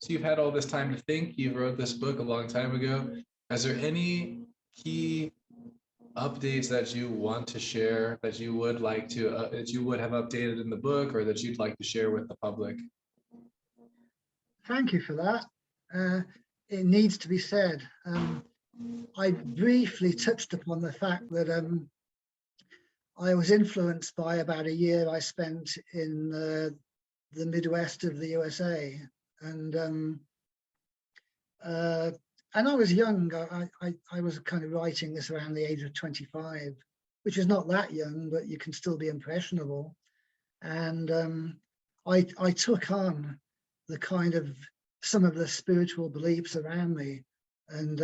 you've had all this time to think, you wrote this book a long time ago. Is there any key updates that you want to share, that you would like to, that you would have updated in the book, or that you'd like to share with the public? Thank you for that. It needs to be said. I briefly touched upon the fact that I was influenced by about a year I spent in the Midwest of the USA, and I was young. I was kind of writing this around the age of 25, which is not that young, but you can still be impressionable. And I took on the kind of some of the spiritual beliefs around me, and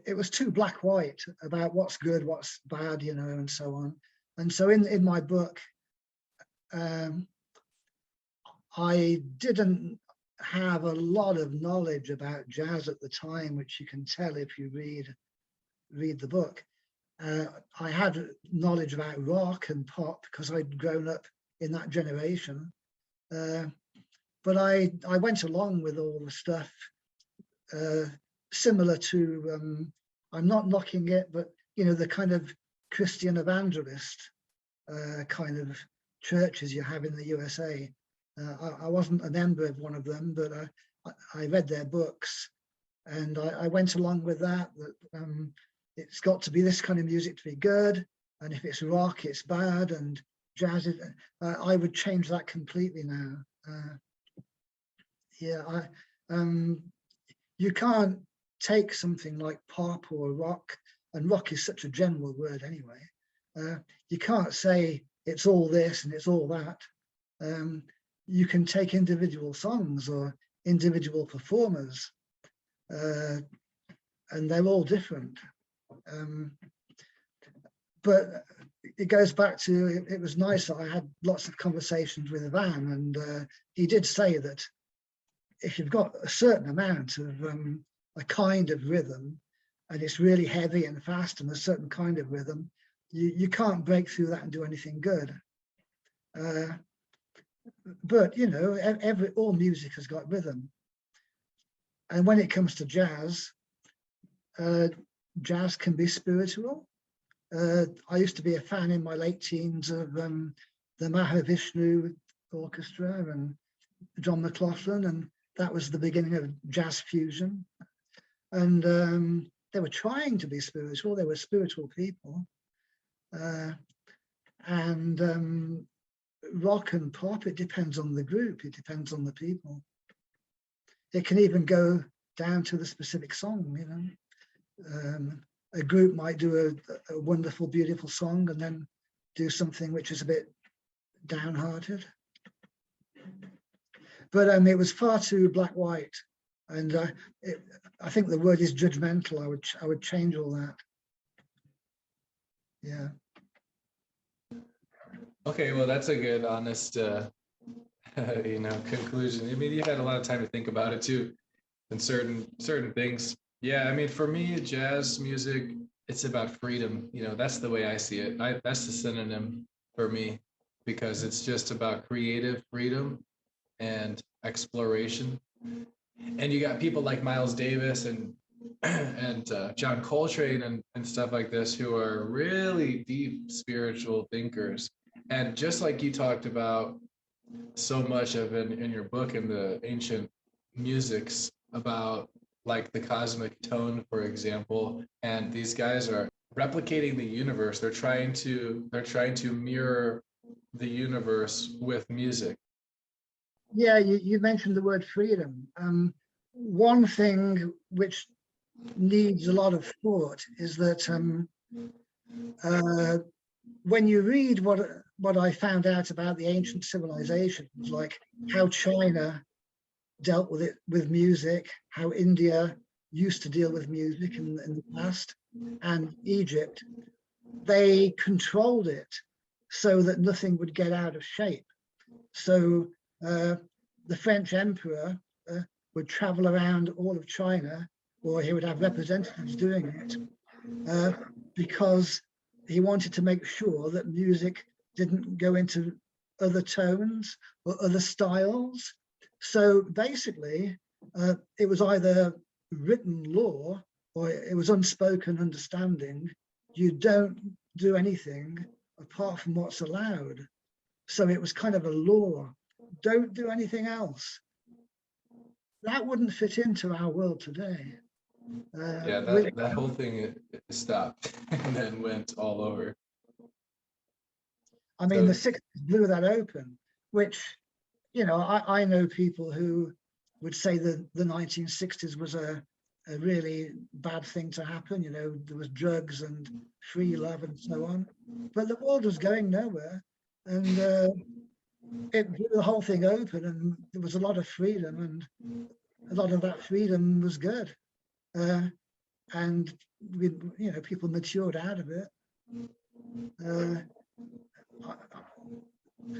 it was too black-white about what's good, what's bad, you know, and so on. And so in my book, I didn't have a lot of knowledge about jazz at the time, which you can tell if you read the book. I had knowledge about rock and pop because I'd grown up in that generation. But I went along with all the stuff similar to, I'm not knocking it, but you know, the kind of Christian evangelist kind of churches you have in the USA. I wasn't a member of one of them, but I read their books, and I went along with that, it's got to be this kind of music to be good, and if it's rock, it's bad, and jazz is, I would change that completely now. Yeah, you can't take something like pop or rock, and rock is such a general word anyway. You can't say it's all this and it's all that. You can take individual songs or individual performers, and they're all different. But it goes back to, it was nice that I had lots of conversations with Van, and he did say that if you've got a certain amount of a kind of rhythm, and it's really heavy and fast and a certain kind of rhythm, you can't break through that and do anything good. But you know, all music has got rhythm, and when it comes to jazz, jazz can be spiritual. I used to be a fan in my late teens of the Mahavishnu Orchestra and John McLaughlin, and that was the beginning of jazz fusion. And they were trying to be spiritual. They were spiritual people. And rock and pop, it depends on the group. It depends on the people. It can even go down to the specific song, you know. A group might do a wonderful, beautiful song and then do something which is a bit downhearted. But it was far too black-white, and I think the word is judgmental. I would change all that. Yeah. Okay, well, that's a good, honest, you know, conclusion. I mean, you had a lot of time to think about it too, and certain things. Yeah, I mean, for me, jazz music, it's about freedom. You know, that's the way I see it. That's the synonym for me, because it's just about creative freedom and exploration. And you got people like Miles Davis and John Coltrane and stuff like this, who are really deep spiritual thinkers. And just like you talked about so much of in your book, in the ancient musics, about like the cosmic tone, for example, and these guys are replicating the universe. They're trying to mirror the universe with music. Yeah, you mentioned the word freedom. One thing which needs a lot of thought is that when you read what I found out about the ancient civilizations, like how China dealt with it with music, how India used to deal with music in the past, and Egypt, they controlled it so that nothing would get out of shape. So the French emperor would travel around all of China, or he would have representatives doing it, because he wanted to make sure that music didn't go into other tones or other styles. So basically, it was either written law or it was unspoken understanding. You don't do anything apart from what's allowed. So it was kind of a law. Don't do anything else. That wouldn't fit into our world today. Yeah, We, that whole thing it stopped and then went all over. I mean, the So 60s blew that open, which, you know, I know people who would say that the 1960s was a really bad thing to happen. You know, there was drugs and free love and so on. But the world was going nowhere. And it blew the whole thing open, and there was a lot of freedom, and a lot of that freedom was good. And we, you know, people matured out of it. Uh,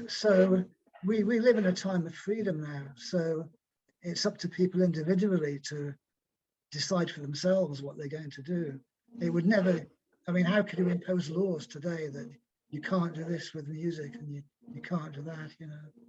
so we live in a time of freedom now. So it's up to people individually to decide for themselves what they're going to do. It would never, I mean, how could you impose laws today that you can't do this with music and you can't do that, you know?